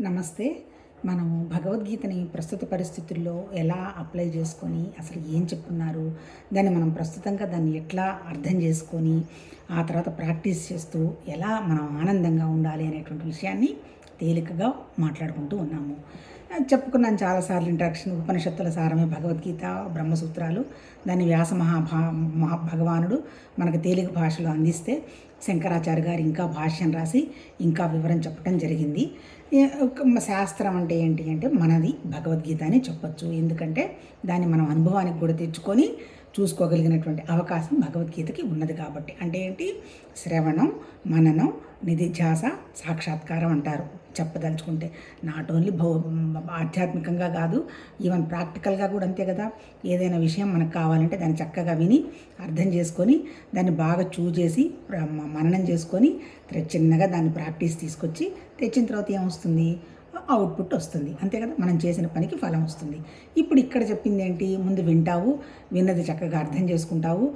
నమస్తే. మనం భగవద్గీతని ప్రస్తుత పరిస్థితుల్లో ఎలా అప్లై చేసుకొని, అసలు ఏం చెప్తున్నారు, దాన్ని ఎట్లా అర్థం చేసుకొని, ఆ తర్వాత ప్రాక్టీస్ చేస్తూ ఎలా మనం ఆనందంగా ఉండాలి అనేటువంటి విషయాన్ని తేలికగా మాట్లాడుకుంటూ ఉన్నాము. చెప్పుకున్నాను చాలాసార్లు ఇంట్రడక్షన్. ఉపనిషత్తుల సారమే భగవద్గీత, బ్రహ్మసూత్రాలు. దాన్ని భగవానుడు మనకు తేలిక భాషలో అందిస్తే, శంకరాచార్య గారు ఇంకా భాష్యం రాసి ఇంకా వివరం చెప్పడం జరిగింది. శాస్త్రం అంటే ఏంటి అంటే మనది భగవద్గీత అని చెప్పచ్చు. ఎందుకంటే దాన్ని మనం అనుభవానికి కూడా తెచ్చుకొని చూసుకోగలిగినటువంటి అవకాశం భగవద్గీతకి ఉన్నది కాబట్టి. అంటే ఏంటి? శ్రవణం, మననం, నిధిధ్యాస, సాక్షాత్కారం అంటారు చెప్పదలుచుకుంటే. నాట్ ఓన్లీ ఆధ్యాత్మికంగా కాదు, ఈవెన్ ప్రాక్టికల్గా కూడా అంతే కదా. ఏదైనా విషయం మనకు కావాలంటే దాన్ని చక్కగా విని అర్థం చేసుకొని దాన్ని బాగా చూసేసి మననం చేసుకొని చిన్నగా దాన్ని ప్రాక్టీస్ తీసుకొచ్చి తెచ్చిన తర్వాత ఏమొస్తుంది? అవుట్పుట్ వస్తుంది. అంతే కదా, మనం చేసిన పనికి ఫలం వస్తుంది. ఇప్పుడు ఇక్కడ చెప్పింది ఏంటి? ముందు వింటావు, విన్నది చక్కగా అర్థం చేసుకుంటావు,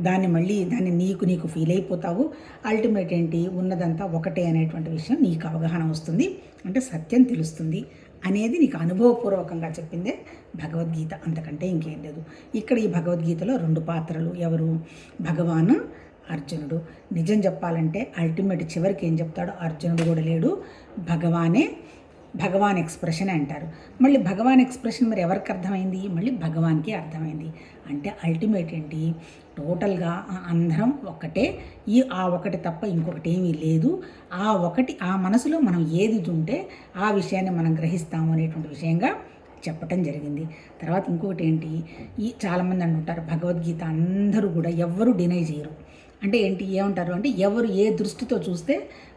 దాన్ని నీకు ఫీల్ అయిపోతావు. అల్టిమేట్ ఏంటి? ఉన్నదంతా ఒకటే అనేటువంటి విషయం నీకు అవగాహన వస్తుంది. అంటే సత్యం తెలుస్తుంది అనేది నీకు అనుభవపూర్వకంగా చెప్పిందే భగవద్గీత. అంతకంటే ఇంకేం లేదు. ఇక్కడ ఈ భగవద్గీతలో 2 పాత్రలు. ఎవరు? భగవాను, అర్జునుడు. నిజం చెప్పాలంటే అల్టిమేట్ చివరికి ఏం చెప్తాడో అర్జునుడు కూడా లేడు, భగవాన్ ఎక్స్ప్రెషన్ అంటారు. మళ్ళీ భగవాన్ ఎక్స్ప్రెషన్ మరి ఎవరికి అర్థమైంది? మళ్ళీ భగవాన్కి అర్థమైంది. అంటే అల్టిమేట్ ఏంటి? టోటల్గా అందరం ఒకటే. ఆ ఒకటి తప్ప ఇంకొకటి ఏమీ లేదు. ఆ మనసులో మనం ఏది ఉంటే ఆ విషయాన్ని మనం గ్రహిస్తాము అనేటువంటి విషయంగా చెప్పటం జరిగింది. తర్వాత ఇంకొకటి ఏంటి? చాలామంది అంటుంటారు భగవద్గీత అందరూ కూడా ఎవ్వరూ డినై చేయరు. అంటే ఏంటి? ఏమంటారు అంటే ఎవరు ఏ దృష్టితో చూస్తే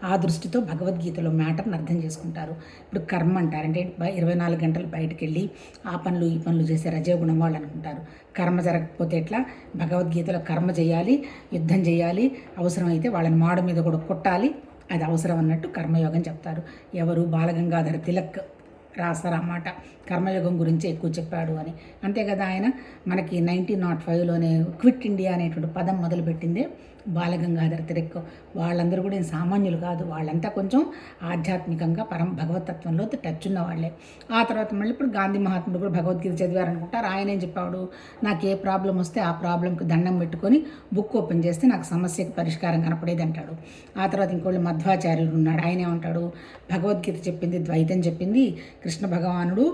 ఆ దృష్టితో భగవద్గీతలో మ్యాటర్ని అర్థం చేసుకుంటారు. ఇప్పుడు కర్మ అంటారు. అంటే 24 గంటలు బయటకు వెళ్ళి ఆ పనులు ఈ పనులు చేసే రజోగుణం వాళ్ళు అనుకుంటారు. కర్మ జరగకపోతే ఎట్లా? భగవద్గీతలో కర్మ చేయాలి, యుద్ధం చేయాలి, అవసరమైతే వాళ్ళని మాడు మీద కూడా కొట్టాలి, అది అవసరం అన్నట్టు కర్మయోగం చెప్తారు. ఎవరు? బాలగంగాధర తిలక్ రాస్తారన్నమాట. కర్మయోగం గురించి ఎక్కువ చెప్పాడు అని. అంతే కదా, ఆయన మనకి 1905లోనే క్విట్ ఇండియా అనేటువంటి పదం మొదలుపెట్టిందే బాలగంగాధర తిలక్. వాళ్ళందరూ కూడా సామాన్యులు కాదు. వాళ్ళంతా కొంచెం ఆధ్యాత్మికంగా భగవతత్వంలో టచ్ ఉన్న వాళ్ళే. ఆ తర్వాత మళ్ళీ ఇప్పుడు గాంధీ మహాత్ముడు కూడా భగవద్గీత చదివారనుకుంటారు. ఆయన ఏం చెప్పాడు? నాకు ఏ ప్రాబ్లం వస్తే ఆ ప్రాబ్లంకి దండం పెట్టుకొని బుక్ ఓపెన్ చేస్తే నాకు సమస్యకి పరిష్కారం కనపడేది అంటాడు. ఆ తర్వాత ఇంకోళ్ళు మధ్వాచార్యుడు ఉన్నాడు. ఆయన ఏమంటాడు? భగవద్గీత చెప్పింది ద్వైతం చెప్పింది, కృష్ణ భగవానుడు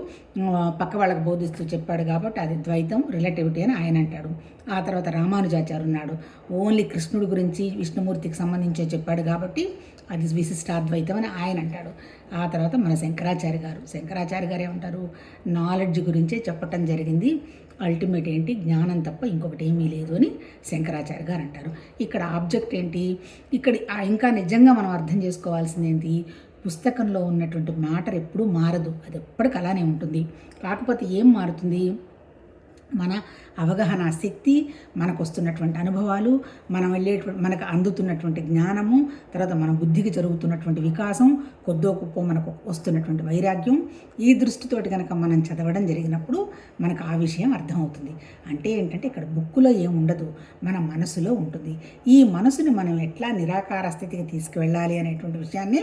పక్క వాళ్ళకి బోధిస్తూ చెప్పాడు కాబట్టి అది ద్వైతం, రిలేటివిటీ అని ఆయన అంటాడు. ఆ తర్వాత రామానుజాచార్య ఉన్నాడు. ఓన్లీ కృష్ణుడి గురించి విష్ణుమూర్తికి సంబంధించే చెప్పాడు కాబట్టి అది విశిష్టాద్వైతం అని ఆయన అంటాడు. ఆ తర్వాత మన శంకరాచార్య గారు ఏమంటారు? నాలెడ్జ్ గురించే చెప్పటం జరిగింది. అల్టిమేట్ ఏంటి? జ్ఞానం తప్ప ఇంకొకటి ఏమీ లేదు అని శంకరాచార్య గారు అంటారు. ఇక్కడ ఆబ్జెక్ట్ ఏంటి? ఇక్కడ ఇంకా నిజంగా మనం అర్థం చేసుకోవాల్సింది ఏంటి? పుస్తకంలో ఉన్నటువంటి మ్యాటర్ ఎప్పుడూ మారదు. అది ఎప్పటికీ అలానే ఉంటుంది. కాకపోతే ఏం మారుతుంది? మన అవగాహన శక్తి, మనకు వస్తున్నటువంటి అనుభవాలు, మనకు అందుతున్నటువంటి జ్ఞానము, తర్వాత మన బుద్ధికి జరుగుతున్నటువంటి వికాసం, కొద్దో గొప్ప మనకు వస్తున్నటువంటి వైరాగ్యం, ఈ దృష్టితోటి కనుక మనం చదవడం జరిగినప్పుడు మనకు ఆ విషయం అర్థమవుతుంది. అంటే ఏంటంటే ఇక్కడ బుక్కులో ఏముండదు, మన మనసులో ఉంటుంది. ఈ మనసుని మనం ఎట్లా నిరాకార స్థితికి తీసుకువెళ్ళాలి అనేటువంటి విషయాన్ని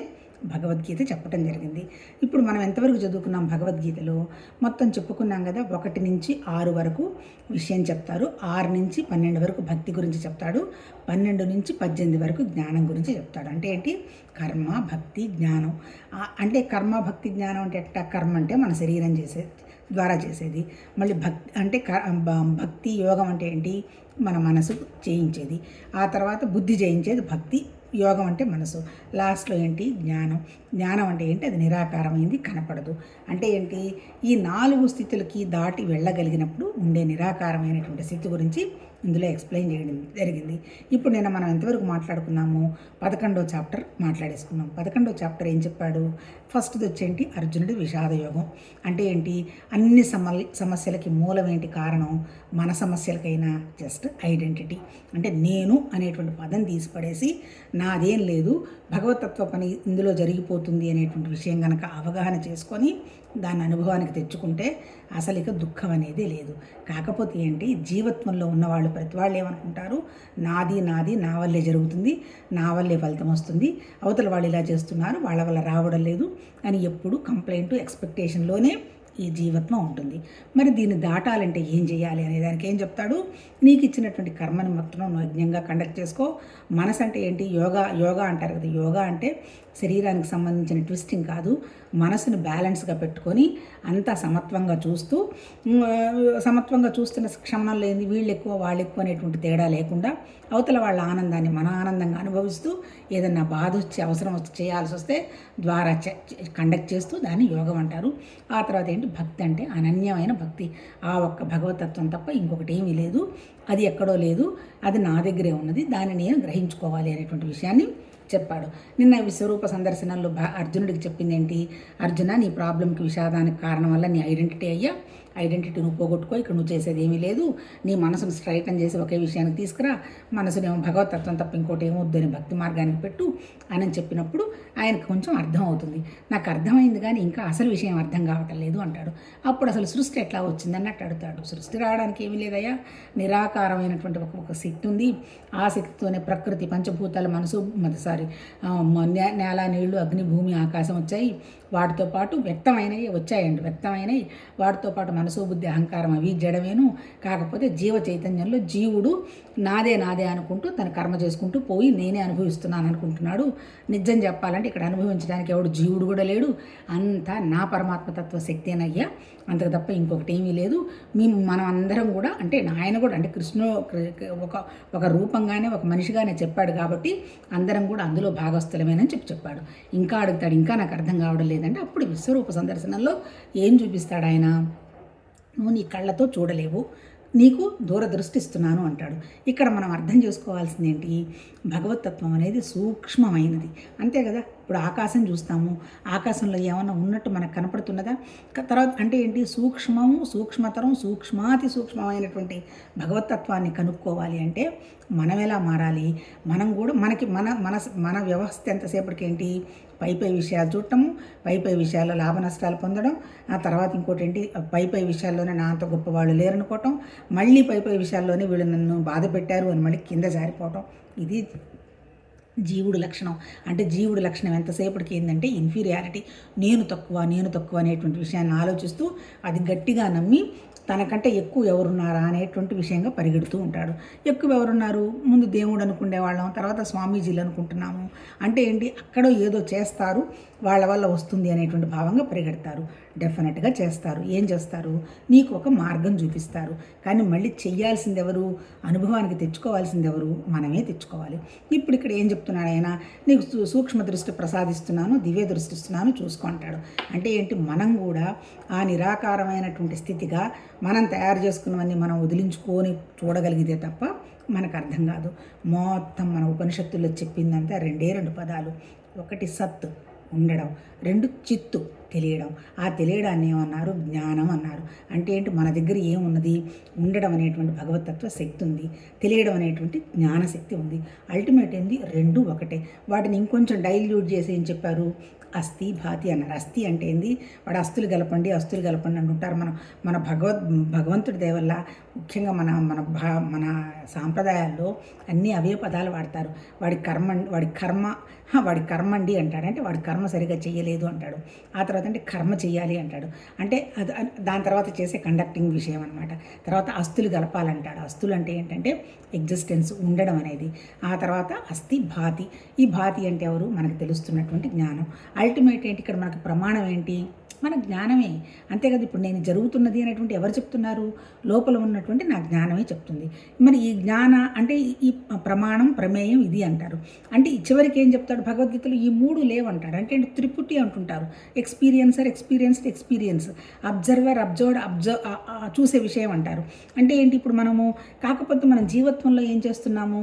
భగవద్గీత చెప్పడం జరిగింది. ఇప్పుడు మనం ఎంతవరకు చదువుకున్నాం భగవద్గీతలో? మొత్తం చెప్పుకున్నాం కదా. 1 నుంచి 6 వరకు విషయం చెప్తారు, 6 నుంచి 12 వరకు భక్తి గురించి చెప్తాడు, 12 నుంచి 18 వరకు జ్ఞానం గురించి చెప్తాడు. అంటే ఏంటి? కర్మ, భక్తి, జ్ఞానం. అంటే కర్మ, భక్తి, జ్ఞానం అంటే ఎట్లా? కర్మ అంటే మన శరీరం ద్వారా చేసేది. మళ్ళీ భక్తి యోగం అంటే ఏంటి? మన మనసు చేయించేది. ఆ తర్వాత బుద్ధి చేయించేది భక్తి, యోగం అంటే మనసు. లాస్ట్లో ఏంటి? జ్ఞానం అంటే ఏంటి? అది నిరాకారమైంది, కనపడదు. అంటే ఏంటి? ఈ 4 స్థితులకి దాటి వెళ్ళగలిగినప్పుడు ఉండే నిరాకారమైనటువంటి స్థితి గురించి ఇందులో ఎక్స్ప్లెయిన్ చేయడం జరిగింది. ఇప్పుడు మనం ఎంతవరకు మాట్లాడుకున్నాము? 11వ చాప్టర్ మాట్లాడేసుకున్నాం. 11వ చాప్టర్ ఏం చెప్పాడు? ఫస్ట్ది వచ్చేంటి? అర్జునుడి విషాద యోగం. అంటే ఏంటి? అన్ని సమస్యలకి మూలం ఏంటి? కారణం మన సమస్యలకైనా జస్ట్ ఐడెంటిటీ. అంటే నేను అనేటువంటి పదం తీసిపడేసి నాదేం లేదు, భగవతత్వ పని ఇందులో జరిగిపోతుంది అనేటువంటి విషయం కనుక అవగాహన చేసుకొని దాన్ని అనుభవానికి తెచ్చుకుంటే అసలు ఇక దుఃఖం అనేది లేదు. కాకపోతే ఏంటి? జీవత్వంలో ఉన్నవాళ్ళు ప్రతి వాళ్ళు ఏమనుకుంటారు, నాది నాది నా వల్లే జరుగుతుంది, నా వల్లే ఫలితం వస్తుంది, అవతల వాళ్ళు ఇలా చేస్తున్నారు, వాళ్ళ వల్ల రావడం లేదు అని ఎప్పుడు కంప్లైంట్ ఎక్స్పెక్టేషన్లోనే ఈ జీవత్వం ఉంటుంది. మరి దీన్ని దాటాలంటే ఏం చేయాలి అనే దానికి ఏం చెప్తాడు, నీకు ఇచ్చినటువంటి కర్మని మొత్తం నువ్వు యజ్ఞంగా కండక్ట్ చేసుకో. మనసు అంటే ఏంటి, యోగా అంటారు కదా, యోగా అంటే శరీరానికి సంబంధించిన ట్విస్టింగ్ కాదు, మనసును బ్యాలెన్స్గా పెట్టుకొని అంతా సమత్వంగా చూస్తూ, సమత్వంగా చూస్తున్న క్షమణంలో ఏంది వీళ్ళు ఎక్కువ వాళ్ళు ఎక్కువ అనేటువంటి తేడా లేకుండా అవతల వాళ్ళ ఆనందాన్ని మన ఆనందంగా అనుభవిస్తూ ఏదన్నా బాధ వచ్చి అవసరం వచ్చి చేయాల్సి వస్తే ద్వారా కండక్ట్ చేస్తూ దాన్ని యోగం అంటారు. ఆ తర్వాత ఏంటి, భక్తి అంటే అనన్యమైన భక్తి. ఆ ఒక్క భగవతత్వం తప్ప ఇంకొకటి ఏమీ లేదు, అది ఎక్కడో లేదు, అది నా దగ్గరే ఉన్నది, దాన్ని నేను గ్రహించుకోవాలి అనేటువంటి విషయాన్ని చెప్పాడు. నిన్న విశ్వరూప సందర్శనంలో అర్జునుడికి చెప్పింది ఏంటి, అర్జున నీ ప్రాబ్లంకి విషాదానికి కారణం వల్ల నీ ఐడెంటిటీ అయ్యా, ఐడెంటిటీ నువ్వు పోగొట్టుకో, ఇక్కడ నువ్వు చేసేది ఏమీ లేదు, నీ మనసును స్ట్రైటన్ చేసి ఒకే విషయానికి తీసుకురా, మనసునేమో భగవతత్వం తప్ప ఇంకోటి ఏమో వద్దని భక్తి మార్గానికి పెట్టు అని చెప్పినప్పుడు ఆయనకు కొంచెం అర్థం అవుతుంది. నాకు అర్థమైంది కానీ ఇంకా అసలు విషయం అర్థం కావటం లేదు అంటాడు. అప్పుడు అసలు సృష్టి ఎట్లా వచ్చింది అన్నట్టు అడుగుతాడు. సృష్టి రావడానికి ఏమీ లేదయ్యా, నిరాకారమైనటువంటి ఒక శక్తి ఉంది, ఆ శక్తితోనే ప్రకృతి పంచభూతాలు మనసు నేల నీళ్లు అగ్ని భూమి ఆకాశం వచ్చాయి, వాటితో పాటు వ్యక్తమైనవి వాటితో పాటు మనసు బుద్ధి అహంకారం అవి జడమేను. కాకపోతే జీవ చైతన్యంలో జీవుడు నాదే నాదే అనుకుంటూ తన కర్మ చేసుకుంటూ పోయి నేనే అనుభవిస్తున్నాను అనుకుంటున్నాడు. నిజం చెప్పాలంటే ఇక్కడ అనుభవించడానికి ఎవడు జీవుడు కూడా లేడు, అంతా నా పరమాత్మతత్వ శక్తేనయ్యా, అంతకు తప్ప ఇంకొకటి ఏమీ లేదు. మనం అందరం కూడా అంటే ఆయన కూడా అంటే కృష్ణుడు ఒక రూపంగానే ఒక మనిషిగానే చెప్పాడు కాబట్టి అందరం కూడా అందులో భాగస్థులమేనని చెప్పాడు. ఇంకా అడుగుతాడు, ఇంకా నాకు అర్థం కావడం లేదంటే అప్పుడు విశ్వరూప సందర్శనంలో ఏం చూపిస్తాడు ఆయన, నువ్వు నీ కళ్ళతో చూడలేవు, నీకు దూరదృష్టి ఇస్తున్నాను అంటాడు. ఇక్కడ మనం అర్థం చేసుకోవాల్సింది ఏంటి, భగవతత్వం అనేది సూక్ష్మమైనది, అంతే కదా. ఇప్పుడు ఆకాశం చూస్తాము, ఆకాశంలో ఏమన్నా ఉన్నట్టు మనకు కనపడుతున్నదా? తర్వాత అంటే ఏంటి, సూక్ష్మతరం సూక్ష్మాతి సూక్ష్మమైనటువంటి భగవతత్వాన్ని కనుక్కోవాలి అంటే మనం ఎలా మారాలి, మనం కూడా మనకి మన వ్యవస్థ ఎంతసేపటికి ఏంటి, పై విషయాలు చూడటము, పై విషయాల్లో లాభ నష్టాలు పొందడం, ఆ తర్వాత ఇంకోటి ఏంటి, పై విషయాల్లోనే నా అంత గొప్ప వాళ్ళు లేరనుకోవటం, మళ్ళీ పై విషయాల్లోనే వీళ్ళు నన్ను బాధ పెట్టారు అని మళ్ళీ కింద జారిపోవటం. ఇది జీవుడు లక్షణం. అంటే జీవుడు లక్షణం ఎంతసేపటికి ఏంటంటే ఇన్ఫీరియారిటీ, నేను తక్కువ అనేటువంటి విషయాన్ని ఆలోచిస్తూ అది గట్టిగా నమ్మి తనకంటే ఎక్కువ ఎవరున్నారా అనేటువంటి విషయంగా పరిగెడుతూ ఉంటాడు. ఎక్కువ ఎవరున్నారు, ముందు దేవుడు అనుకునే వాళ్ళం, తర్వాత స్వామీజీలు అనుకుంటున్నాము. అంటే ఏంటి, అక్కడ ఏదో చేస్తారు, వాళ్ళ వల్ల వస్తుంది అనేటువంటి భావంగా పరిగెడతారు. డెఫినెట్గా చేస్తారు. ఏం చేస్తారు, నీకు ఒక మార్గం చూపిస్తారు, కానీ మళ్ళీ చెయ్యాల్సింది ఎవరు, అనుభవానికి తెచ్చుకోవాల్సింది ఎవరు, మనమే తెచ్చుకోవాలి. ఇప్పుడు ఇక్కడ ఏం చెప్తున్నాడు ఆయన, నీకు సూక్ష్మ దృష్టి ప్రసాదిస్తున్నాను, దివ్య దృష్టి ఇస్తున్నాను, చూసుకుంటాడు. అంటే ఏంటి, మనం కూడా ఆ నిరాకారమైనటువంటి స్థితిగా మనం తయారు చేసుకున్నవన్నీ మనం వదిలించుకొని చూడగలిగితే తప్ప మనకు అర్థం కాదు. మొత్తం మన ఉపనిషత్తుల్లో చెప్పిందంతా రెండు పదాలు. ఒకటి సత్ ఉండడం, రెండు చిత్తు తెలియడం. ఆ తెలియడాన్ని ఏమన్నారు, జ్ఞానం అన్నారు. అంటే ఏంటి, మన దగ్గర ఏమున్నది, ఉండడం అనేటువంటి భగవతత్వ శక్తి ఉంది, తెలియడం అనేటువంటి జ్ఞానశక్తి ఉంది. అల్టిమేట్ ఏంది, రెండు ఒకటే. వాటిని ఇంకొంచెం డైల్యూట్ చేసి ఏం చెప్పారు, అస్థి భాతి అన్నారు. అస్థి అంటే ఏంది, వాడు అస్తులు కలపండి అంటుంటారు. మన భగవంతుడి దేవల్ల ముఖ్యంగా మన సాంప్రదాయాల్లో అన్నీ అవే పదాలు వాడతారు. వాడి కర్మ అండి అంటాడు, అంటే వాడి కర్మ సరిగా చేయలేదు అంటాడు. ఆ తర్వాత అంటే కర్మ చేయాలి అంటాడు, అంటే దాని తర్వాత చేసే కండక్టింగ్ విషయం అనమాట. తర్వాత అస్తులు కలపాలంటాడు. అస్తులు అంటే ఏంటంటే ఎగ్జిస్టెన్స్, ఉండడం అనేది. ఆ తర్వాత అస్థి భాతి. ఈ భాతి అంటే ఎవరు, మనకు తెలుస్తున్నటువంటి జ్ఞానం. అల్టిమేట్ ఏంటి, ఇక్కడ మనకు ప్రమాణం ఏంటి, మన జ్ఞానమే, అంతే కదా. ఇప్పుడు నేను జరుగుతున్నది అనేటువంటి ఎవరు చెప్తున్నారు, లోపల ఉన్నటువంటి నా జ్ఞానమే చెప్తుంది. మరి ఈ జ్ఞాన అంటే ఈ ప్రమాణం ప్రమేయం ఇది అంటారు. అంటే చివరికి ఏం చెప్తాడు భగవద్గీతలో, ఈ మూడు లేవంటాడు. అంటే త్రిపుటి అంటుంటారు, ఎక్స్పీరియన్స్, అబ్జర్వర్ చూసే విషయం అంటారు. అంటే ఏంటి, ఇప్పుడు మనము కాకపోతే మన జీవత్వంలో ఏం చేస్తున్నాము,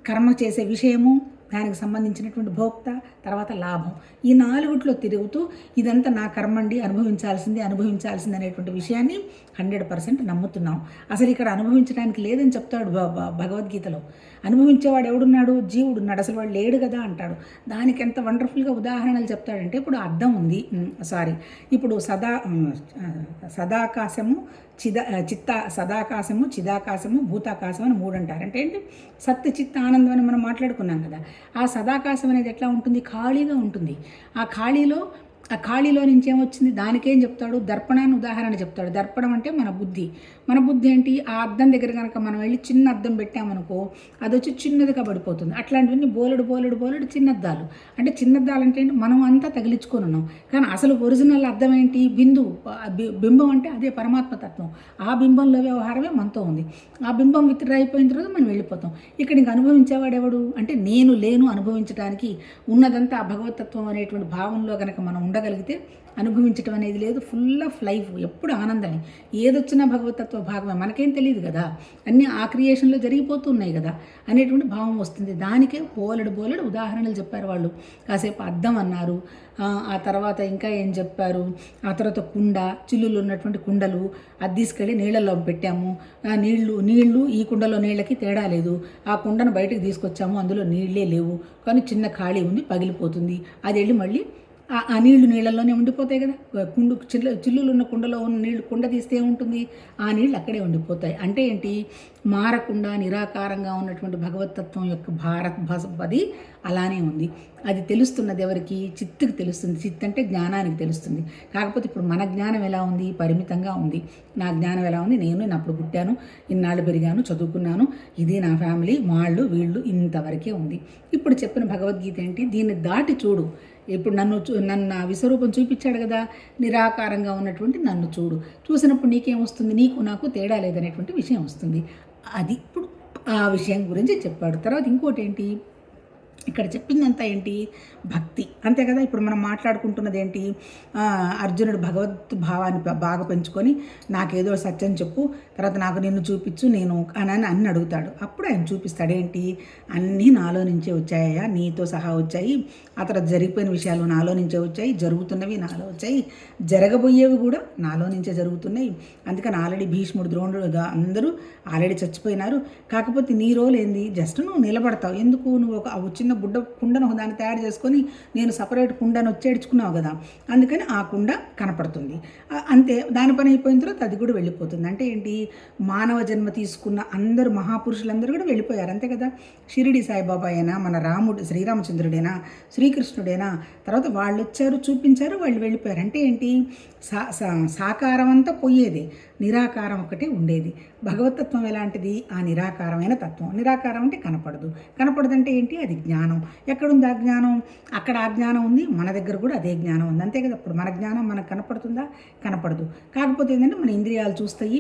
కర్మ చేసే విషయము, దానికి సంబంధించినటువంటి భోక్త, తర్వాత లాభం, ఈ నాలుగుట్లో తిరుగుతూ ఇదంతా నా కర్మండి, అనుభవించాల్సింది అనేటువంటి విషయాన్ని 100% నమ్ముతున్నాం. అసలు ఇక్కడ అనుభవించడానికి లేదని చెప్తాడు భగవద్గీతలో. అనుభవించేవాడు ఎవడున్నాడు? జీవుడు ఉన్నాడు, అసలు వాడు లేడు కదా అంటాడు. దానికి ఎంత వండర్ఫుల్గా ఉదాహరణలు చెప్తాడంటే, ఇప్పుడు అర్థం ఉంది, ఇప్పుడు సదాకాశము, సదాకాశము, చిదాకాశము, భూతాకాశం అని 3 అంటారు. అంటే ఏంటి? సత్ చిత్త ఆనందం అని మనం మాట్లాడుకున్నాం కదా. ఆ సదాకాశం అనేది ఎట్లా ఉంటుంది? ఖాళీగా ఉంటుంది. ఆ ఖాళీలో నుంచి ఏమొచ్చింది? దానికేం చెప్తాడు? దర్పణాన్ని ఉదాహరణ చెప్తాడు. దర్పణం అంటే మన బుద్ధి ఏంటి? ఆ అద్దం దగ్గర కనుక మనం వెళ్ళి చిన్న అద్దం పెట్టామనుకో, అది వచ్చి చిన్నదిగా పడిపోతుంది. అట్లాంటివన్నీ బోలెడు చిన్న అద్దాలు. అంటే చిన్న అద్దాలు అంటే ఏంటి? మనం అంతా తగిలించుకొని ఉన్నాం. కానీ అసలు ఒరిజినల్ అద్దం ఏంటి? బింబం అంటే అదే పరమాత్మ తత్వం. ఆ బింబంలో వ్యవహారమే మనతో ఉంది. ఆ బింబం విత్డ్రా అయిపోయిన తర్వాత మనం వెళ్ళిపోతాం. ఇక్కడ ఇంక అనుభవించేవాడు ఎవడు అంటే, నేను లేను అనుభవించడానికి, ఉన్నదంతా ఆ భగవతత్వం అనేటువంటి భావంలో కనుక మనం ఉండగలిగితే అనుభవించడం అనేది లేదు. ఫుల్ ఆఫ్ లైఫ్, ఎప్పుడు ఆనందమే. ఏదొచ్చినా భగవతత్వ భాగమే, మనకేం తెలియదు కదా, అన్నీ ఆ క్రియేషన్లో జరిగిపోతున్నాయి కదా అనేటువంటి భావం వస్తుంది. దానికే బోలెడు ఉదాహరణలు చెప్పారు వాళ్ళు. కాసేపు అద్దం అన్నారు, ఆ తర్వాత ఇంకా ఏం చెప్పారు, ఆ తర్వాత కుండ, చిల్లులు ఉన్నటువంటి కుండలు అది తీసుకెళ్ళి నీళ్ళల్లో పెట్టాము, నీళ్లు ఈ కుండలో నీళ్ళకి తేడా లేదు. ఆ కుండను బయటకు తీసుకొచ్చాము, అందులో నీళ్ళే లేవు, కానీ చిన్న ఖాళీ ఉంది, పగిలిపోతుంది. అది వెళ్ళి మళ్ళీ ఆ నీళ్ళల్లోనే ఉండిపోతాయి కదా. చిల్లులు ఉన్న కుండలో ఉన్న నీళ్లు కుండ తీస్తే ఏముంటుంది? ఆ నీళ్ళు అక్కడే ఉండిపోతాయి. అంటే ఏంటి? మారకుండా నిరాకారంగా ఉన్నటువంటి భగవతత్వం యొక్క అది అలానే ఉంది. అది తెలుస్తున్నది ఎవరికి? చిత్తుకి తెలుస్తుంది. చిత్ అంటే జ్ఞానానికి తెలుస్తుంది. కాకపోతే ఇప్పుడు మన జ్ఞానం ఎలా ఉంది? పరిమితంగా ఉంది. నా జ్ఞానం ఎలా ఉంది? నేను అప్పుడు పుట్టాను, ఇన్నాళ్ళు పెరిగాను, చదువుకున్నాను, ఇది నా ఫ్యామిలీ, వీళ్ళు ఇంతవరకే ఉంది. ఇప్పుడు చెప్పిన భగవద్గీత ఏంటి? దీన్ని దాటి చూడు. ఇప్పుడు నన్ను నా విశ్వరూపం చూపించాడు కదా, నిరాకారంగా ఉన్నటువంటి నన్ను చూసినప్పుడు నీకేం వస్తుంది? నీకు నాకు తేడా లేదనేటువంటి విషయం వస్తుంది. అది ఇప్పుడు ఆ విషయం గురించి చెప్పాడు. తర్వాత ఇంకోటి ఏంటి? ఇక్కడ చెప్పిందంతా ఏంటి? భక్తి, అంతే కదా. ఇప్పుడు మనం మాట్లాడుకుంటున్నది ఏంటి? అర్జునుడు భగవత్ భావాన్ని బాగా పెంచుకొని, నాకేదో సత్యం చెప్పు, తర్వాత నాకు నిన్ను చూపించు, నేను అని అడుగుతాడు. అప్పుడు ఆయన చూపిస్తాడేంటి? అన్నీ నాలో నుంచే వచ్చాయా, నీతో సహా వచ్చాయి. ఆ తర్వాత జరిగిపోయిన విషయాలు నాలో నుంచే వచ్చాయి, జరుగుతున్నవి నాలో వచ్చాయి, జరగబోయేవి కూడా నాలో నుంచే జరుగుతున్నాయి. అందుకని ఆల్రెడీ భీష్ముడు, ద్రోణుడు అందరూ ఆల్రెడీ చచ్చిపోయినారు. కాకపోతే నీ రోల్ ఏంది? జస్ట్ నువ్వు నిలబడతావు. ఎందుకు? నువ్వు ఒక చిన్న కుండను దాన్ని తయారు చేసుకొని నేను సపరేట్ కుండను వచ్చేడ్చుకున్నావు కదా, అందుకని ఆ కుండ కనపడుతుంది అంతే. దాని పని అయిపోయిన తర్వాత అది కూడా వెళ్ళిపోతుంది. అంటే ఏంటి? మానవ జన్మ తీసుకున్న అందరూ మహాపురుషులందరూ కూడా వెళ్ళిపోయారు, అంతే కదా. షిరిడి సాయిబాబా అయినా, మన శ్రీరామచంద్రుడైనా, శ్రీకృష్ణుడైనా, తర్వాత వాళ్ళు వచ్చారు, చూపించారు, వాళ్ళు వెళ్ళిపోయారు. అంటే ఏంటి? సాకారం అంతా పోయేది, నిరాకారం ఒకటే ఉండేది. భగవతత్వం ఎలాంటిది? ఆ నిరాకారమైన తత్వం. నిరాకారం అంటే కనపడదంటే ఏంటి? అది జ్ఞానం. ఎక్కడుంది ఆ జ్ఞానం? అక్కడ ఆ జ్ఞానం ఉంది, మన దగ్గర కూడా అదే జ్ఞానం ఉంది, అంతే కదా. ఇప్పుడు మన జ్ఞానం మనకు కనపడుతుందా? కనపడదు. కాకపోతే ఏంటంటే మన ఇంద్రియాలు చూస్తాయి,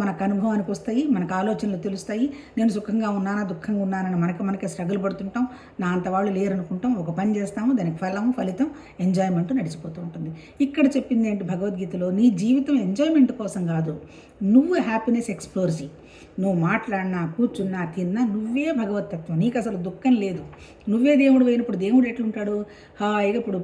మనకు అనుభవానికి వస్తాయి, మనకు ఆలోచనలు తెలుస్తాయి. నేను సుఖంగా ఉన్నానా, దుఃఖంగా ఉన్నానని మనకే స్ట్రగుల్ పడుతుంటాం. నా అంత వాళ్ళు లేరనుకుంటాం. ఒక పని చేస్తాము, దానికి ఫలితం ఎంజాయ్మెంట్ నడిచిపోతూ ఉంటుంది. ఇక్కడ చెప్పింది ఏంటి భగవద్గీతలో? నీ జీవితం ఎంజాయ్మెంట్ కోసం కాదు, నువ్వు హ్యాపీనెస్ ఎక్స్ప్లోర్ చేయి. నువ్వు మాట్లాడినా, కూర్చున్నా, తిన్నా నువ్వే భగవతత్వం. నీకు అసలు దుఃఖం లేదు. నువ్వే దేవుడు అయినప్పుడు దేవుడు ఎట్లుంటాడు? హాయిగా. ఇప్పుడు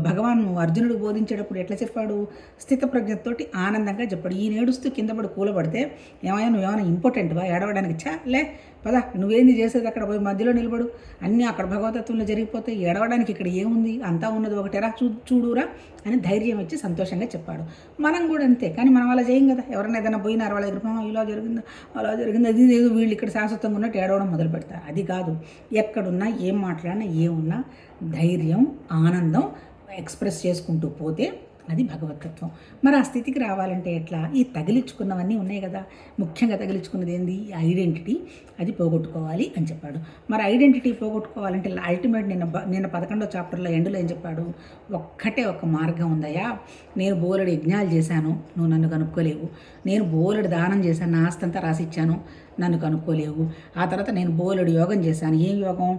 భగవాన్ అర్జునుడు బోధించేటప్పుడు ఎట్లా చెప్పాడు? స్థితప్రజ్ఞతోటి ఆనందంగా చెప్పాడు. ఈ నేడుస్తూ కింద పడి కూలబడితే నువ్వేమైనా ఇంపార్టెంట్వా? ఏడవడానికి లే పదా, నువ్వేంది చేసేది? అక్కడ పోయి మధ్యలో నిలబడు, అన్నీ అక్కడ భగవతత్వంలో జరిగిపోతే ఏడవడానికి ఇక్కడ ఏముంది? అంతా ఉన్నది ఒకటేరా, చూడురా అని ధైర్యం ఇచ్చి సంతోషంగా చెప్పాడు. మనం కూడా అంతే. కానీ మనం అలా చేయం కదా. ఎవరైనా ఏదైనా పోయినారు, వాళ్ళ దగ్గర ఇలా జరిగింది, అలా జరిగింది, అది లేదు, వీళ్ళు ఇక్కడ శాశ్వతంగా ఉన్నట్టు ఏడవడం మొదలు పెడతారు. అది కాదు. ఎక్కడున్నా, ఏం మాట్లాడినా, ఏమున్నా ధైర్యం, ఆనందం ఎక్స్ప్రెస్ చేసుకుంటూ పోతే అది భగవతత్వం. మరి ఆ స్థితికి రావాలంటే ఎట్లా? ఈ తగిలించుకున్నవన్నీ ఉన్నాయి కదా. ముఖ్యంగా తగిలించుకున్నది ఏంది? ఐడెంటిటీ. అది పోగొట్టుకోవాలి అని చెప్పాడు. మరి ఐడెంటిటీ పోగొట్టుకోవాలంటే అల్టిమేట్ నిన్న 11వ చాప్టర్లో ఎండులో ఏం చెప్పాడు? ఒక్కటే ఒక మార్గం ఉందయ్యా. నేను బోలెడు యజ్ఞాలు చేశాను, నువ్వు నన్ను కనుక్కోలేవు. నేను బోలెడు దానం చేశాను, నా ఆస్తంతా రాసిచ్చాను, నన్ను కనుక్కోలేవు. ఆ తర్వాత నేను బోలెడు యోగం చేశాను. ఏం యోగం?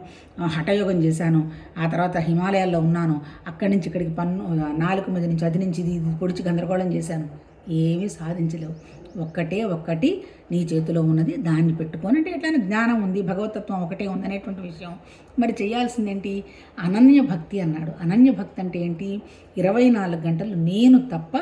హఠయోగం చేశాను. ఆ తర్వాత హిమాలయాల్లో ఉన్నాను, అక్కడి నుంచి ఇక్కడికి 4 మీద నుంచి అది నుంచి ఇది పొడిచి గందరగోళం చేశాను, ఏమీ సాధించలేవు. ఒక్కటి నీ చేతిలో ఉన్నది, దాన్ని పెట్టుకొని అంటే ఎట్లయినా జ్ఞానం ఉంది, భగవతత్వం ఒకటే ఉంది అనేటువంటి విషయం. మరి చేయాల్సిందేంటి? అనన్య భక్తి అన్నాడు. అనన్య భక్తి అంటే ఏంటి? 24 గంటలు నేను తప్ప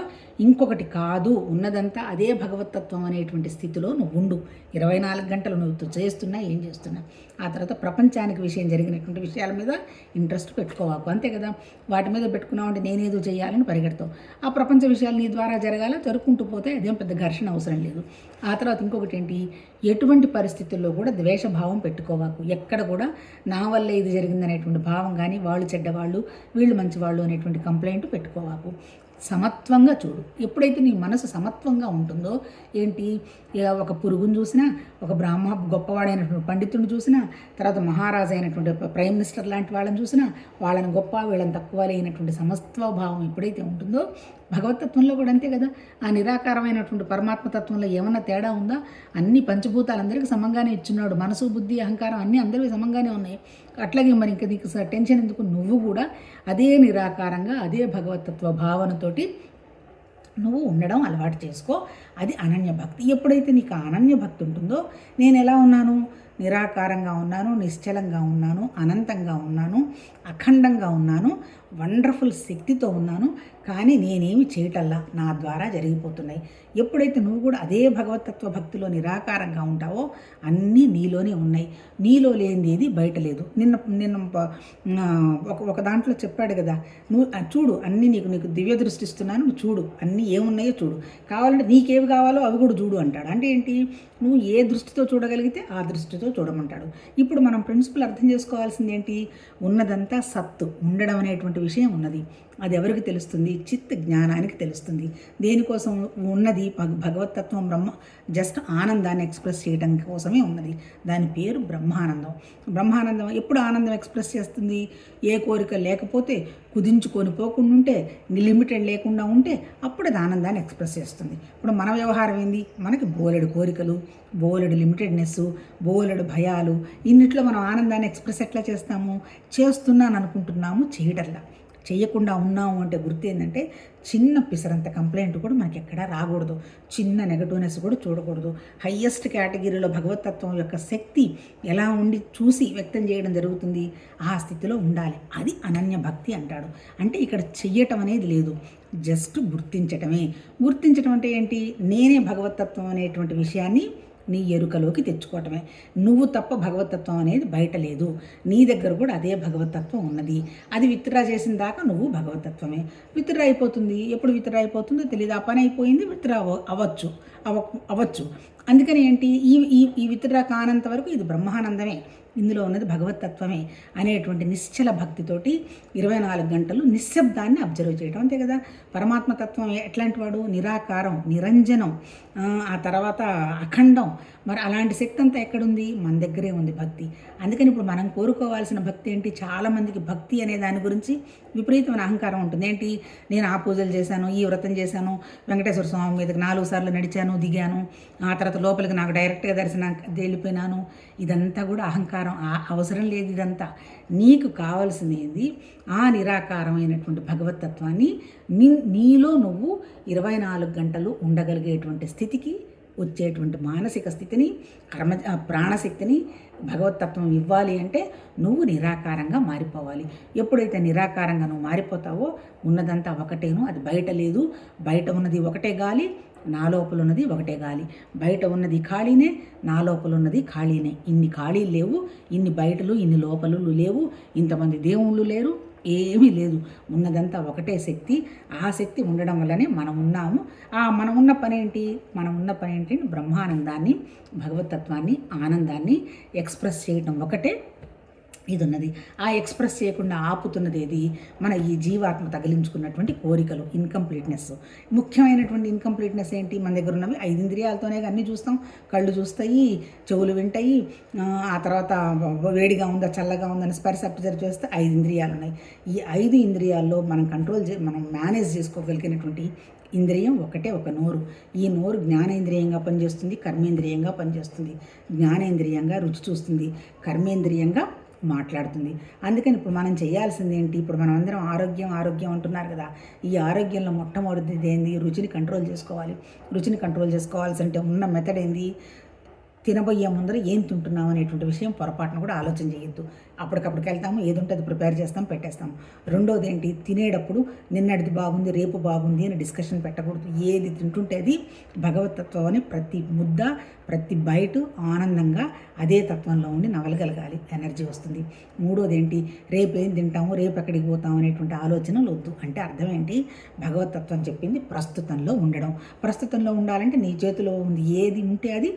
ఇంకొకటి కాదు, ఉన్నదంతా అదే భగవతత్వం అనేటువంటి స్థితిలో నువ్వు ఉండు. 24 గంటలు నువ్వు చేస్తున్నా, ఏం చేస్తున్నా. ఆ తర్వాత ప్రపంచానికి విషయం జరిగినటువంటి విషయాల మీద ఇంట్రెస్ట్ పెట్టుకోవాకు, అంతే కదా. వాటి మీద పెట్టుకున్నావు అంటే నేనేదో చేయాలని పరిగెడతావు. ఆ ప్రపంచ విషయాలు నీ ద్వారా జరగాల, జరుపుకుంటూ పోతే అదేం పెద్ద ఘర్షణ అవసరం లేదు. ఆ తర్వాత ఇంకొకటి ఏంటి? ఎటువంటి పరిస్థితుల్లో కూడా ద్వేషభావం పెట్టుకోవాకు. ఎక్కడ కూడా నా వల్లే ఇది జరిగిందనేటువంటి భావం కానీ, వాళ్ళు చెడ్డవాళ్ళు వీళ్ళు మంచివాళ్ళు అనేటువంటి కంప్లైంట్ పెట్టుకోవాకు. సమత్వంగా చూడు. ఎప్పుడైతే నీ మనసు సమత్వంగా ఉంటుందో ఏంటి, ఒక పురుగును చూసినా, ఒక గొప్పవాడైనటువంటి పండితుడిని చూసినా, తర్వాత మహారాజు అయినటువంటి ప్రైమ్ మినిస్టర్ లాంటి వాళ్ళని చూసినా, వాళ్ళని గొప్ప వీళ్ళని తక్కువ లేనటువంటి సమత్వభావం ఎప్పుడైతే ఉంటుందో, భగవతత్వంలో కూడా అంతే కదా. ఆ నిరాకారమైనటువంటి పరమాత్మతత్వంలో ఏమన్నా తేడా ఉందా? అన్ని పంచభూతాలు అందరికీ సమంగానే ఇచ్చున్నాడు. మనసు, బుద్ధి, అహంకారం అన్నీ అందరికీ సమంగానే ఉన్నాయి. అట్లాగే మరి ఇంకా నీకు టెన్షన్ ఎందుకు? నువ్వు కూడా అదే నిరాకారంగా, అదే భగవతత్వ భావనతోటి నువ్వు ఉండడం అలవాటు చేసుకో. అది అనన్య భక్తి. ఎప్పుడైతే నీకు అనన్య భక్తి ఉంటుందో, నేను ఎలా ఉన్నాను? నిరాకారంగా ఉన్నాను, నిశ్చలంగా ఉన్నాను, అనంతంగా ఉన్నాను, అఖండంగా ఉన్నాను, వండర్ఫుల్ శక్తితో ఉన్నాను, కానీ నేనేమి చేయటల్లా, నా ద్వారా జరిగిపోతున్నాయి. ఎప్పుడైతే నువ్వు కూడా అదే భగవతత్వ భక్తిలో నిరాకారంగా ఉంటావో, అన్నీ నీలోనే ఉన్నాయి. నీలో లేనిది ఏది బయట లేదు. నిన్న ఒక దాంట్లో చెప్పాడు కదా, నువ్వు చూడు అన్నీ నీకు దివ్య దృష్టి ఇస్తున్నాను, నువ్వు చూడు అన్నీ ఏమున్నాయో చూడు, కావాలంటే నీకేవి కావాలో అవి కూడా చూడు అంటాడు. అంటే ఏంటి? నువ్వు ఏ దృష్టితో చూడగలిగితే ఆ దృష్టితో చూడమంటాడు. ఇప్పుడు మనం ప్రిన్సిపల్ అర్థం చేసుకోవాల్సింది ఏంటి? ఉన్నదంతా సత్తు, ఉండడం అనేటువంటి విషయం ఉన్నది. అది ఎవరికి తెలుస్తుంది? చిత్త జ్ఞానానికి తెలుస్తుంది. దేనికోసం ఉన్నది? భగవతత్వం బ్రహ్మ జస్ట్ ఆనందాన్ని ఎక్స్ప్రెస్ చేయడం కోసమే ఉన్నది. దాని పేరు బ్రహ్మానందం. బ్రహ్మానందం ఎప్పుడు ఆనందం ఎక్స్ప్రెస్ చేస్తుంది? ఏ కోరిక లేకపోతే, కుదించుకొని పోకుండా ఉంటే, లిమిటెడ్ లేకుండా ఉంటే, అప్పుడు అది ఆనందాన్ని ఎక్స్ప్రెస్ చేస్తుంది. ఇప్పుడు మన వ్యవహారం ఏంది? మనకి బోలెడు కోరికలు, బోలెడు లిమిటెడ్నెస్, బోలెడు భయాలు, ఇన్నిట్లో మనం ఆనందాన్ని ఎక్స్ప్రెస్ ఎట్లా చేస్తాము? చేస్తున్నాను అనుకుంటున్నాము, చేయటల్లా. చేయకుండా ఉన్నాము అంటే గుర్తు ఏంటంటే, చిన్న పిసరంత కంప్లైంట్ కూడా మనకి ఎక్కడా రాకూడదు, చిన్న నెగటివ్నెస్ కూడా చూడకూడదు. హయ్యెస్ట్ కేటగిరీలో భగవతత్వం యొక్క శక్తి ఎలా ఉండి చూసి వ్యక్తం చేయడం జరుగుతుంది, ఆ స్థితిలో ఉండాలి. అది అనన్య భక్తి అంటాడు. అంటే ఇక్కడ చెయ్యటం అనేది లేదు, జస్ట్ గుర్తించటమే. గుర్తించటం అంటే ఏంటి? నేనే భగవతత్వం అనేటువంటి విషయాన్ని నీ ఎరుకలోకి తెచ్చుకోవటమే. నువ్వు తప్ప భగవతత్వం అనేది బయట లేదు, నీ దగ్గర కూడా అదే భగవతత్వం ఉన్నది. అది విత్డ్రా చేసిన దాకా నువ్వు భగవతత్వమే. విత్డ్రా అయిపోతుంది, ఎప్పుడు విత్డ్రా అయిపోతుందో తెలియదు. ఆ పని అయిపోయింది, విత్డ్రా అవ్వచ్చు. అందుకని ఏంటి? ఈ విత్డ్రా కానంత వరకు ఇది బ్రహ్మానందమే, ఇందులో ఉన్నది భగవతత్వమే అనేటువంటి నిశ్చల భక్తితోటి 24 గంటలు నిశ్శబ్దాన్ని అబ్జర్వ్ చేయడం, అంతే కదా. పరమాత్మతత్వం ఎట్లాంటి వాడు? నిరాకారం, నిరంజనం, ఆ తర్వాత అఖండం. మరి అలాంటి శక్తి అంతా ఎక్కడుంది? మన దగ్గరే ఉంది భక్తి. అందుకని ఇప్పుడు మనం కోరుకోవాల్సిన భక్తి ఏంటి? చాలామందికి భక్తి అనే దాని గురించి విపరీతమైన అహంకారం ఉంటుంది. ఏంటి? నేను ఆ పూజలు చేశాను, ఈ వ్రతం చేశాను, వెంకటేశ్వర స్వామి మీదకి 4 సార్లు నడిచాను, దిగాను, ఆ తర్వాత లోపలికి నాకు డైరెక్ట్గా దర్శనం వెళ్ళిపోయినాను. ఇదంతా కూడా అహంకారం. అవసరం లేదు ఇదంతా. నీకు కావాల్సింది ఏంది? ఆ నిరాకారమైనటువంటి భగవతత్వాన్ని నీలో నువ్వు 24 గంటలు ఉండగలిగేటువంటి స్థితికి వచ్చేటువంటి మానసిక స్థితిని, ప్రాణశక్తిని భగవతత్వం ఇవ్వాలి అంటే నువ్వు నిరాకారంగా మారిపోవాలి. ఎప్పుడైతే నిరాకారంగా నువ్వు మారిపోతావో, ఉన్నదంతా ఒకటేను, అది బయట లేదు. బయట ఉన్నది ఒకటే గాలి, నా లోపల ఉన్నది ఒకటే గాలి. బయట ఉన్నది ఖాళీనే, నా లోపల ఉన్నది ఖాళీనే. ఇన్ని ఖాళీలు లేవు, ఇన్ని బయటలు, ఇన్ని లోపలు లేవు, ఇంతమంది దేవుళ్ళు లేరు, ఏమీ లేదు. ఉన్నదంతా ఒకటే శక్తి. ఆ శక్తి ఉండడం వల్లనే మనం ఉన్నాము. మనం ఉన్న పని ఏంటి? బ్రహ్మానందాన్ని, భగవతత్వాన్ని, ఆనందాన్ని ఎక్స్ప్రెస్ చేయడం ఒకటే ఇది ఉన్నది. ఆ ఎక్స్ప్రెస్ చేయకుండా ఆపుతున్నది ఏది? మన ఈ జీవాత్మ తగిలించుకున్నటువంటి కోరికలు, ఇన్కంప్లీట్నెస్. ముఖ్యమైనటువంటి ఇన్కంప్లీట్నెస్ ఏంటి? మన దగ్గర ఉన్నవి 5 ఇంద్రియాలతోనే అన్నీ చూస్తాం. కళ్ళు చూస్తాయి, చెవులు వింటాయి, ఆ తర్వాత వేడిగా ఉందా చల్లగా ఉందని స్పర్శ అబ్జర్వ్ చేస్తే 5 ఇంద్రియాలు ఉన్నాయి. ఈ 5 ఇంద్రియాల్లో మనం మనం మేనేజ్ చేసుకోగలిగినటువంటి ఇంద్రియం ఒకటే, ఒక నోరు. ఈ నోరు జ్ఞానేంద్రియంగా పనిచేస్తుంది, కర్మేంద్రియంగా పనిచేస్తుంది. జ్ఞానేంద్రియంగా రుచి చూస్తుంది, కర్మేంద్రియంగా మాట్లాడుతుంది. అందుకని ఇప్పుడు మనం చేయాల్సింది ఏంటి? ఇప్పుడు మనం అందరం ఆరోగ్యం ఆరోగ్యం అంటున్నారు కదా, ఈ ఆరోగ్యంలో మొట్టమొదటిది ఏంది? రుచిని కంట్రోల్ చేసుకోవాలి. రుచిని కంట్రోల్ చేసుకోవాల్సింటే ఉన్న మెథడ్ ఏంది? తినబోయే ముందర ఏం తింటున్నాం అనేటువంటి విషయం పొరపాటును కూడా ఆలోచన చేయొద్దు. అప్పటికప్పటికి వెళ్తాము, ఏది ఉంటే అది ప్రిపేర్ చేస్తాం, పెట్టేస్తాం. రెండోది ఏంటి? తినేటప్పుడు నిన్నటిది బాగుంది, రేపు బాగుంది అని డిస్కషన్ పెట్టకూడదు. ఏది తింటుంటే అది భగవతత్వం అని ప్రతి ముద్ద, ప్రతి బయట ఆనందంగా అదే తత్వంలో ఉండి నవలగలగాలి, ఎనర్జీ వస్తుంది. మూడోది ఏంటి? రేపు ఏం తింటాము, రేపు ఎక్కడికి పోతాం అనేటువంటి ఆలోచనలు వద్దు. అంటే అర్థం ఏంటి? భగవతత్వం చెప్పింది ప్రస్తుతంలో ఉండడం. ప్రస్తుతంలో ఉండాలంటే నీ చేతిలో ఉంది ఏది ఉంటే అది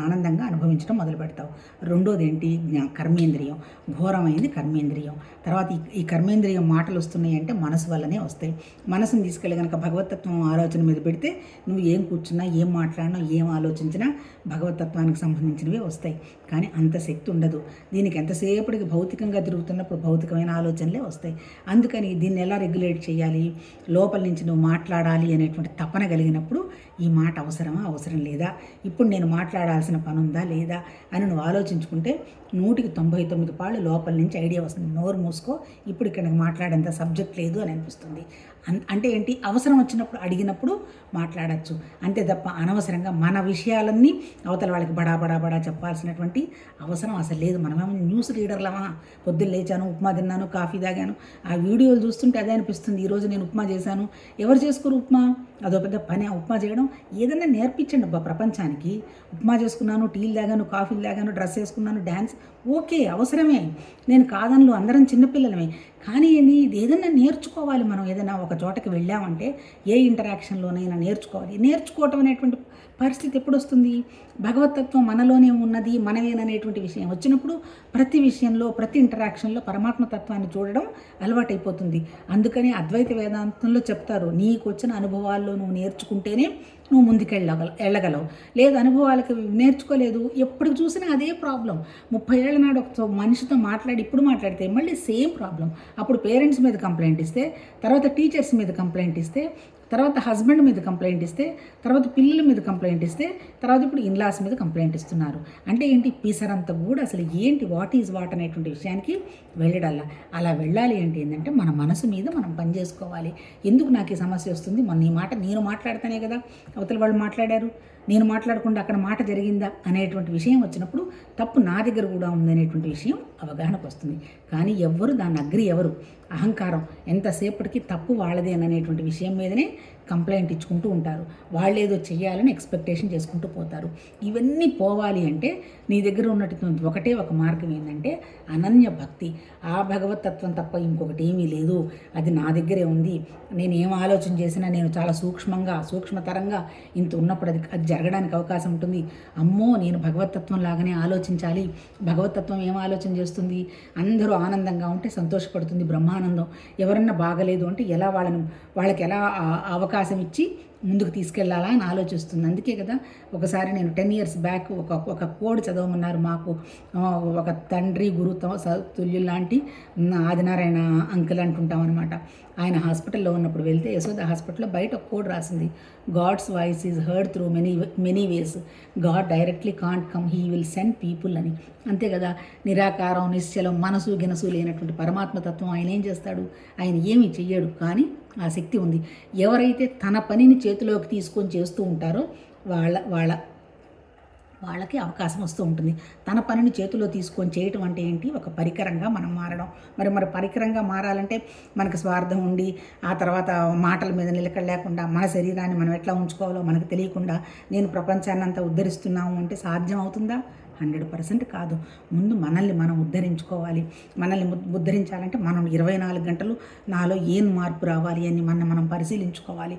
ఆనందంగా అనుభవించడం మొదలు పెడతావు. రెండోది ఏంటి? కర్మేంద్రియం. ఘోరమైంది కర్మేంద్రియం. తర్వాత ఈ కర్మేంద్రియం మాటలు వస్తున్నాయి అంటే మనసు వల్లనే వస్తాయి. మనసుని తీసుకెళ్ళి కనుక భగవతత్వం ఆలోచన మీద పెడితే నువ్వు ఏం కూర్చున్నా, ఏం మాట్లాడినా, ఏం ఆలోచించినా భగవతత్వానికి సంబంధించినవే వస్తాయి. కానీ అంత శక్తి ఉండదు. దీనికి ఎంతసేపటికి భౌతికంగా తిరుగుతున్నప్పుడు భౌతికమైన ఆలోచనలే వస్తాయి. అందుకని దీన్ని ఎలా రెగ్యులేట్ చేయాలి? లోపల నుంచి నువ్వు మాట్లాడాలి అనేటువంటి తపన కలిగినప్పుడు ఈ మాట అవసరమా, అవసరం లేదా, ఇప్పుడు నేను మాట్లాడాల్సిన పని ఉందా లేదా అని నువ్వు ఆలోచించుకుంటే 199 పాళ్ళు లోపల నుంచి ఐడియా వస్తుంది. నోరు మూసుకో, ఇప్పుడు ఇక్కడ మాట్లాడేంత సబ్జెక్ట్ లేదు అని అనిపిస్తుంది. అంటే ఏంటి? అవసరం వచ్చినప్పుడు అడిగినప్పుడు మాట్లాడచ్చు. అంతే తప్ప అనవసరంగా మన విషయాలన్నీ అవతల వాళ్ళకి బడా బడా బడా చెప్పాల్సినటువంటి అవసరం అసలు లేదు. మనమేమో న్యూస్ రీడర్లమా? పొద్దున్న లేచాను, ఉప్మా తిన్నాను, కాఫీ తాగాను, ఆ వీడియోలు చూస్తుంటే అదే అనిపిస్తుంది. ఈరోజు నేను ఉప్మా చేశాను. ఎవరు చేసుకోరు ఉప్మా? అదో పెద్ద పని ఉప్మా చేయడం. ఏదైనా నేర్పించండి అబ్బా ప్రపంచానికి. ఉప్మా చేసుకున్నాను, టీలు తాగాను, కాఫీలు తాగాను, డ్రెస్ వేసుకున్నాను, డ్యాన్స్ ఓకే, అవసరమే. నేను కాదనలు, అందరం చిన్నపిల్లలమే. కానీ ఇది ఏదైనా నేర్చుకోవాలి. మనం ఏదైనా ఒక చోటకి వెళ్ళామంటే ఏ ఇంటరాక్షన్లోనైనా నేర్చుకోవాలి. నేర్చుకోవటం అనేటువంటి పరిస్థితి ఎప్పుడు వస్తుంది? భగవతత్వం మనలోనే ఉన్నది, మనమేననేటువంటి విషయం వచ్చినప్పుడు ప్రతి విషయంలో, ప్రతి ఇంటరాక్షన్లో పరమాత్మతత్వాన్ని చూడడం అలవాటైపోతుంది. అందుకని అద్వైత వేదాంతంలో చెప్తారు, నీకు వచ్చిన అనుభవాల్లో నువ్వు నేర్చుకుంటేనే నువ్వు వెళ్ళగలవు. లేదు అనుభవాలకు నేర్చుకోలేదు, ఎప్పుడు చూసినా అదే ప్రాబ్లం. 30 ఏళ్ల నాడు ఒక మనిషితో మాట్లాడి ఇప్పుడు మాట్లాడితే మళ్ళీ సేమ్ ప్రాబ్లం. అప్పుడు పేరెంట్స్ మీద కంప్లైంట్ ఇస్తే, తర్వాత టీచర్స్ మీద కంప్లైంట్ ఇస్తే, తర్వాత హస్బెండ్ మీద కంప్లైంట్ ఇస్తే, తర్వాత పిల్లల మీద కంప్లైంట్ ఇస్తే, తర్వాత ఇప్పుడు ఇన్లాస్ మీద కంప్లైంట్ ఇస్తున్నారు. అంటే ఏంటి? పీసరంతా కూడా అసలు ఏంటి, వాట్ ఈజ్ వాట్ అనేటువంటి విషయానికి వెళ్ళడాల. అలా వెళ్ళాలి అంటే ఏంటంటే మన మనసు మీద మనం పనిచేసుకోవాలి. ఎందుకు నాకు ఈ సమస్య వస్తుంది? మొన్న ఈ మాట నేను మాట్లాడితేనే కదా అవతల వాళ్ళు మాట్లాడారు, నేను మాట్లాడకుండా అక్కడ మాట జరిగిందా అనేటువంటి విషయం వచ్చినప్పుడు తప్పు నా దగ్గర కూడా ఉందనేటువంటి విషయం అవగాహనకు వస్తుంది. కానీ ఎవ్వరు దాన్ని అగ్రి ఎవరు? అహంకారం ఎంతసేపటికి తప్పు వాళ్ళదే అనేటువంటి విషయం మీదనే కంప్లైంట్ ఇచ్చుకుంటూ ఉంటారు. వాళ్ళు ఏదో చెయ్యాలని ఎక్స్పెక్టేషన్ చేసుకుంటూ పోతారు. ఇవన్నీ పోవాలి అంటే నీ దగ్గర ఉన్నటువంటి ఒకటే ఒక మార్గం ఏంటంటే అనన్య భక్తి. ఆ భగవతత్వం తప్ప ఇంకొకటి ఏమీ లేదు, అది నా దగ్గరే ఉంది. నేను ఏం ఆలోచన చేసినా నేను చాలా సూక్ష్మతరంగా ఇంత ఉన్నప్పుడు అది జరగడానికి అవకాశం ఉంటుంది. అమ్మో, నేను భగవతత్వం లాగానే ఆలోచించాలి. భగవతత్వం ఏం ఆలోచన చేస్తుంది? అందరూ ఆనందంగా ఉంటే సంతోషపడుతుంది, బ్రహ్మానందం. ఎవరన్నా బాగలేదు అంటే ఎలా వాళ్ళకి ఎలా అవకాశం ఇచ్చి ముందుకు తీసుకెళ్లాలా అని ఆలోచిస్తుంది. అందుకే కదా ఒకసారి నేను 10 years బ్యాక్ ఒక కోడ్ చదవమన్నారు. మాకు ఒక తండ్రి గురుతో తుల్యులు లాంటి ఆదినారాయణ అంకుల్ అంటుంటాం అనమాట. ఆయన హాస్పిటల్లో ఉన్నప్పుడు వెళ్తే యశోద హాస్పిటల్లో బయట ఒక కోడ్ రాసింది, God's voice is heard through many ways, God directly can't come, he will send people అని. అంతే కదా, నిరాకారం, నిశ్చలం, మనసు గినసు లేనటువంటి పరమాత్మతత్వం ఆయన ఏం చేస్తాడు? ఆయన ఏమీ చెయ్యడు, కానీ ఆ శక్తి ఉంది. ఎవరైతే తన పనిని చేతిలోకి తీసుకొని చేస్తూ ఉంటారో వాళ్ళకి అవకాశం వస్తూ ఉంటుంది. తన పనిని చేతిలో తీసుకొని చేయటం అంటే ఏంటి? ఒక పరికరంగా మనం మారడం. మరి పరికరంగా మారాలంటే మనకు స్వార్థం ఉండి ఆ తర్వాత మాటల మీద నిలకడ లేకుండా మన శరీరాన్ని మనం ఎట్లా ఉంచుకోవాలో మనకు తెలియకుండా నేను ప్రపంచాన్ని అంతా ఉద్ధరిస్తున్నాము అంటే సాధ్యం అవుతుందా? 100% కాదు. ముందు మనల్ని మనం ఉద్ధరించుకోవాలి. మనల్ని ఉద్ధరించాలంటే మనం 24 గంటలు నాలో ఏం మార్పు రావాలి అని మనం పరిశీలించుకోవాలి.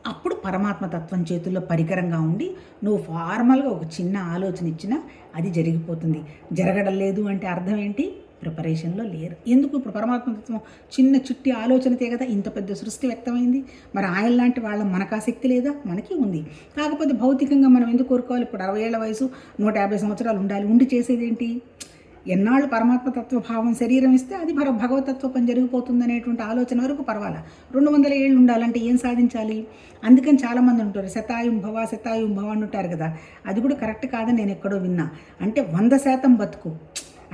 అప్పుడు పరమాత్మతత్వం చేతుల్లో పరికరంగా ఉండి నువ్వు ఫార్మల్గా ఒక చిన్న ఆలోచన ఇచ్చినా అది జరిగిపోతుంది. జరగడం లేదు అంటే అర్థం ఏంటి? ప్రిపరేషన్లో లేరు. ఎందుకు? ఇప్పుడు పరమాత్మతత్వం చిన్న చిట్టి ఆలోచనతే కదా ఇంత పెద్ద సృష్టి వ్యక్తమైంది. మరి ఆయన లాంటి వాళ్ళ మనకు ఆసక్తి లేదా? మనకి ఉంది. కాకపోతే భౌతికంగా మనం ఎందుకు కోరుకోవాలి? ఇప్పుడు 60 ఏళ్ల వయసు, 150 సంవత్సరాలు ఉండాలి. ఉండి చేసేది ఏంటి? ఎన్నాళ్ళు పరమాత్మతత్వ భావం శరీరం ఇస్తే అది భగవతత్వ పని జరిగిపోతుంది అనేటువంటి ఆలోచన వరకు పర్వాలా. 200 ఏళ్ళు ఉండాలంటే ఏం సాధించాలి? అందుకని చాలామంది ఉంటారు శతాయుంభవ అంటుంటారు కదా, అది కూడా కరెక్ట్ కాదని నేను ఎక్కడో విన్నా. అంటే 100% బతుకు,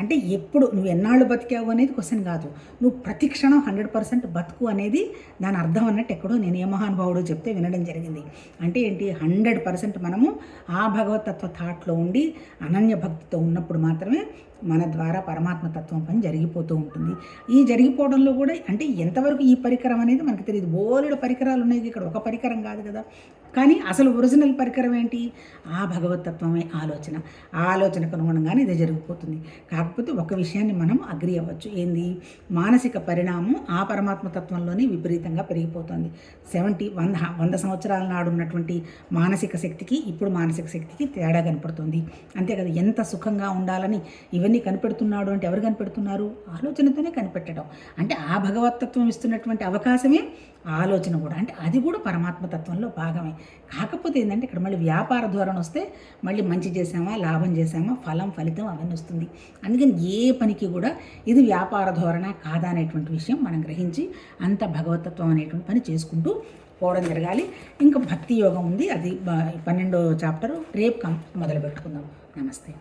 అంటే ఎప్పుడు నువ్వు ఎన్నాళ్ళు బతికావు అనేది క్వశ్చన్ కాదు, నువ్వు ప్రతి క్షణం 100% బతుకు అనేది దాని అర్థం అన్నట్టు ఎక్కడో నేను ఏ మహానుభావుడు చెప్తే వినడం జరిగింది. అంటే ఏంటి, 100% మనము ఆ భగవతత్వ థాట్లో ఉండి అనన్య భక్తితో ఉన్నప్పుడు మాత్రమే మన ద్వారా పరమాత్మ తత్వం పని జరిగిపోతూ ఉంటుంది. ఈ జరిగిపోవడంలో కూడా అంటే ఎంతవరకు ఈ పరికరం అనేది మనకు తెలియదు. బోలెడు పరికరాలు ఉన్నాయి, ఇక్కడ ఒక పరికరం కాదు కదా. కానీ అసలు ఒరిజినల్ పరికరం ఏంటి, ఆ భగవతత్వమే ఆలోచన. ఆ ఆలోచనకు అనుగుణంగానే ఇది జరిగిపోతుంది. కాకపోతే ఒక విషయాన్ని మనం అగ్రి అవ్వచ్చు, ఏంది, మానసిక పరిణామం ఆ పరమాత్మ తత్వంలోనే విపరీతంగా పెరిగిపోతుంది. 100 సంవత్సరాల నాడు ఉన్నటువంటి మానసిక శక్తికి ఇప్పుడు మానసిక శక్తికి తేడా కనపడుతుంది. అంతే కదా, ఎంత సుఖంగా ఉండాలని ఇవన్నీ కనిపెడుతున్నాడు అంటే ఎవరు కనిపెడుతున్నారు, ఆలోచనతోనే కనిపెట్టడం. అంటే ఆ భగవతత్వం ఇస్తున్నటువంటి అవకాశమే ఆలోచన కూడా, అంటే అది కూడా పరమాత్మ తత్వంలో భాగమే. కాకపోతే ఏంటంటే ఇక్కడ మళ్ళీ వ్యాపార ధోరణి వస్తే మళ్ళీ మంచి చేసామా, లాభం చేసామా, ఫలితం అవన్నీ వస్తుంది. అందుకని ఏ పనికి కూడా ఇది వ్యాపార ధోరణ కాదా అనేటువంటి విషయం మనం గ్రహించి అంత భగవతత్వం అనేటువంటి పని చేసుకుంటూ పోవడం జరగాలి. ఇంకా భక్తి యోగం ఉంది, అది 12వ చాప్టరు రేపు మొదలు పెట్టుకుందాం. నమస్తే.